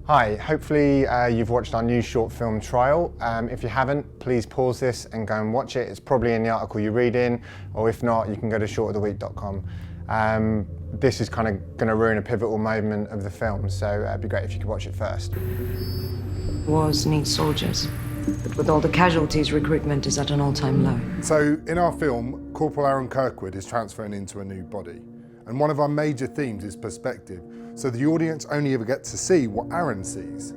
Hi, hopefully you've watched our new short film trial. If you haven't, please pause this and go and watch it. It's probably in the article you read in, or if not, you can go to shortoftheweek.com. This is kind of going to ruin a pivotal moment of the film, so it'd be great if you could watch it first. Wars need soldiers, but with all the casualties, recruitment is at an all-time low. So in our film, Corporal Aaron Kirkwood is transferring into a new body. And one of our major themes is perspective, so the audience only ever get to see what Aaron sees.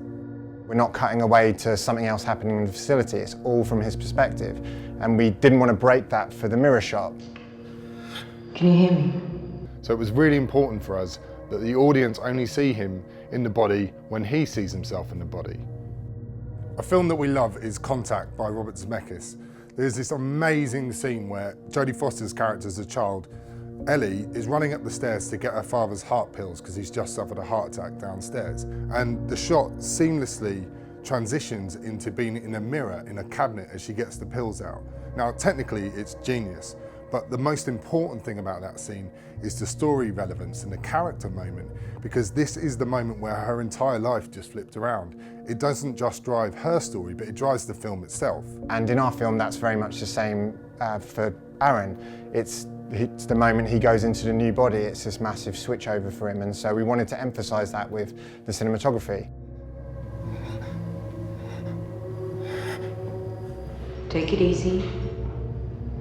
We're not cutting away to something else happening in the facility, it's all from his perspective. And we didn't want to break that for the mirror shot. Can you hear me? So it was really important for us that the audience only see him in the body when he sees himself in the body. A film that we love is Contact by Robert Zemeckis. There's this amazing scene where Jodie Foster's character as a child, Ellie, is running up the stairs to get her father's heart pills because he's just suffered a heart attack downstairs. And the shot seamlessly transitions into being in a mirror in a cabinet as she gets the pills out. Now, technically, it's genius, but the most important thing about that scene is the story relevance and the character moment, because this is the moment where her entire life just flipped around. It doesn't just drive her story, but it drives the film itself. And in our film, that's very much the same for Aaron. It's the moment he goes into the new body, it's this massive switch over for him, and so we wanted to emphasise that with the cinematography. Take it easy.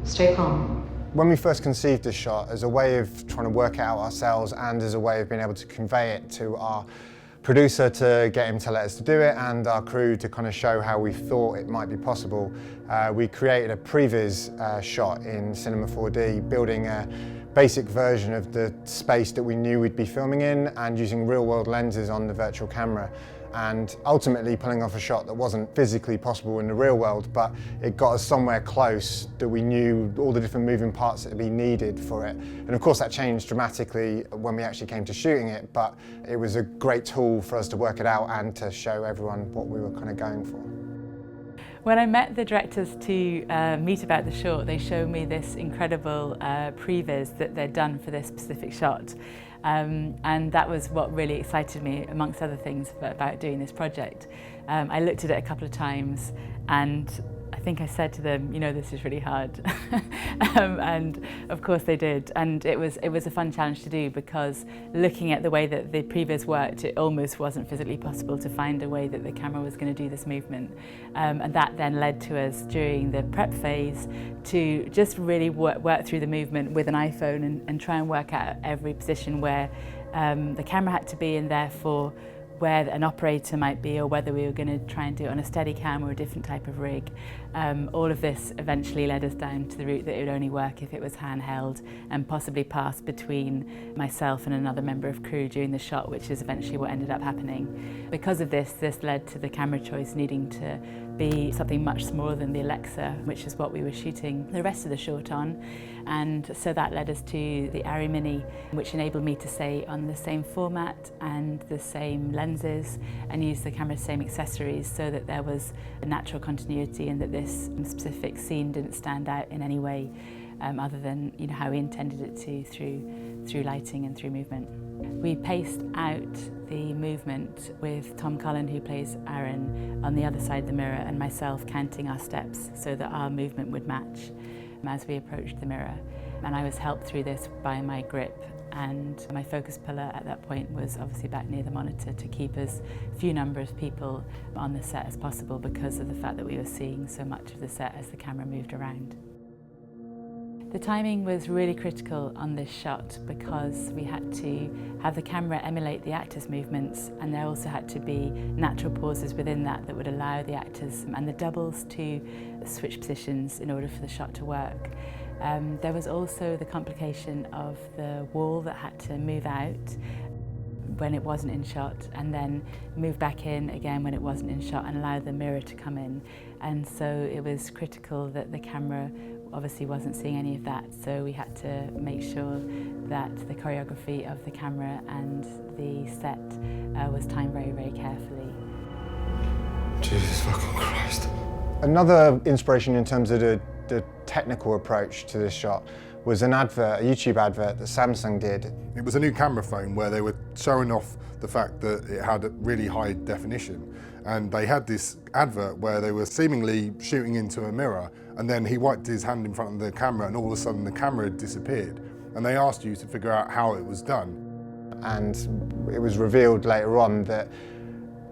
Stay calm. When we first conceived this shot as a way of trying to work it out ourselves and as a way of being able to convey it to our producer to get him to let us to do it and our crew to kind of show how we thought it might be possible, we created a previs shot in Cinema 4D, building a basic version of the space that we knew we'd be filming in and using real-world lenses on the virtual camera, and ultimately pulling off a shot that wasn't physically possible in the real world, but it got us somewhere close that we knew all the different moving parts that would be needed for it. And of course that changed dramatically when we actually came to shooting it, but it was a great tool for us to work it out and to show everyone what we were kind of going for. When I met the directors to meet about the short, they showed me this incredible previs that they'd done for this specific shot. And that was what really excited me, amongst other things, about doing this project. I looked at it a couple of times and I think I said to them, you know, this is really hard. And of course they did. And it was a fun challenge to do, because looking at the way that the previs worked, it almost wasn't physically possible to find a way that the camera was going to do this movement. And that then led to us during the prep phase to just really work through the movement with an iPhone and try and work out every position where the camera had to be, and therefore where an operator might be, or whether we were going to try and do it on a Steadicam or a different type of rig. All of this eventually led us down to the route that it would only work if it was handheld and possibly pass between myself and another member of crew during the shot, which is eventually what ended up happening. Because of this led to the camera choice needing to be something much smaller than the Alexa, which is what we were shooting the rest of the short on. And so that led us to the Arri Mini, which enabled me to stay on the same format and the same lenses and use the camera's same accessories, so that there was a natural continuity and that this specific scene didn't stand out in any way other than, you know, how we intended it to through lighting and through movement. We paced out the movement with Tom Cullen, who plays Aaron, on the other side of the mirror, and myself counting our steps so that our movement would match as we approached the mirror. And I was helped through this by my grip, and my focus pillar at that point was obviously back near the monitor to keep as few number of people on the set as possible, because of the fact that we were seeing so much of the set as the camera moved around. The timing was really critical on this shot, because we had to have the camera emulate the actors' movements, and there also had to be natural pauses within that would allow the actors and the doubles to switch positions in order for the shot to work. There was also the complication of the wall that had to move out when it wasn't in shot, and then move back in again when it wasn't in shot, and allow the mirror to come in. And so it was critical that the camera obviously wasn't seeing any of that, so we had to make sure that the choreography of the camera and the set was timed very, very carefully. Jesus fucking Christ. Another inspiration in terms of the technical approach to this shot was an advert, a YouTube advert that Samsung did. It was a new camera phone where they were showing off the fact that it had a really high definition. And they had this advert where they were seemingly shooting into a mirror, and then he wiped his hand in front of the camera and all of a sudden the camera had disappeared. And they asked you to figure out how it was done. And it was revealed later on that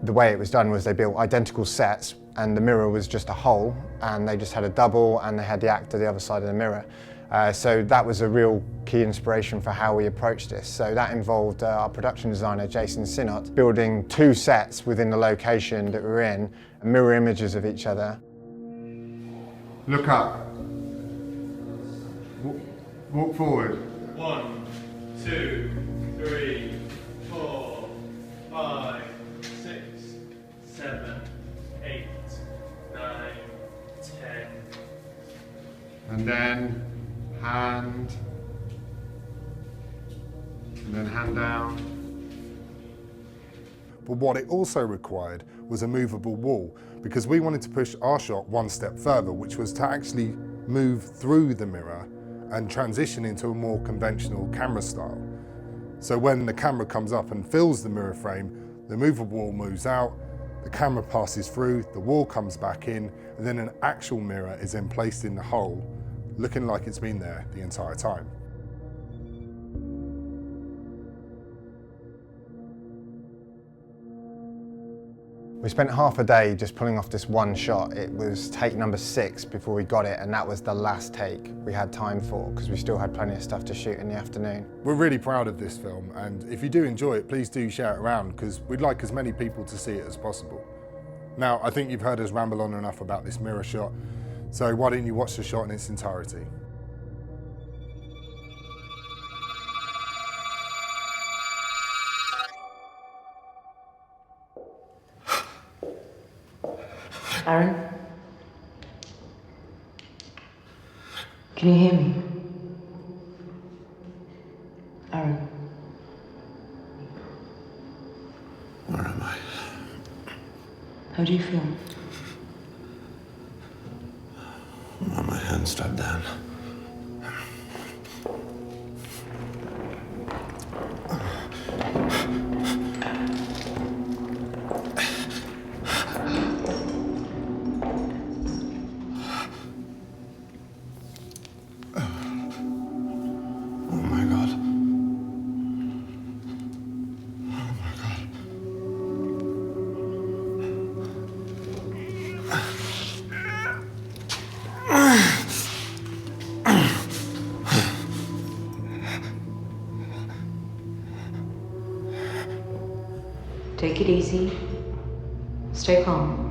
the way it was done was they built identical sets and the mirror was just a hole, and they just had a double and they had the actor the other side of the mirror. So that was a real key inspiration for how we approached this. So that involved our production designer, Jason Sinnott, building 2 sets within the location that we're in, mirror images of each other. Look up. Walk forward. 1, 2, 3, 4, 5, 6, 7, 8, 9, 10. And then hand. And then hand down. But what it also required was a movable wall, because we wanted to push our shot one step further, which was to actually move through the mirror and transition into a more conventional camera style. So when the camera comes up and fills the mirror frame, the movable wall moves out, the camera passes through, the wall comes back in, and then an actual mirror is then placed in the hole, looking like it's been there the entire time. We spent half a day just pulling off this one shot. It was take number 6 before we got it, and that was the last take we had time for because we still had plenty of stuff to shoot in the afternoon. We're really proud of this film, and if you do enjoy it, please do share it around, because we'd like as many people to see it as possible. Now, I think you've heard us ramble on enough about this mirror shot, so why don't you watch the shot in its entirety? Aaron? Can you hear me? Aaron? Where am I? How do you feel? Well, my hand's strapped down. Take it easy. Stay calm.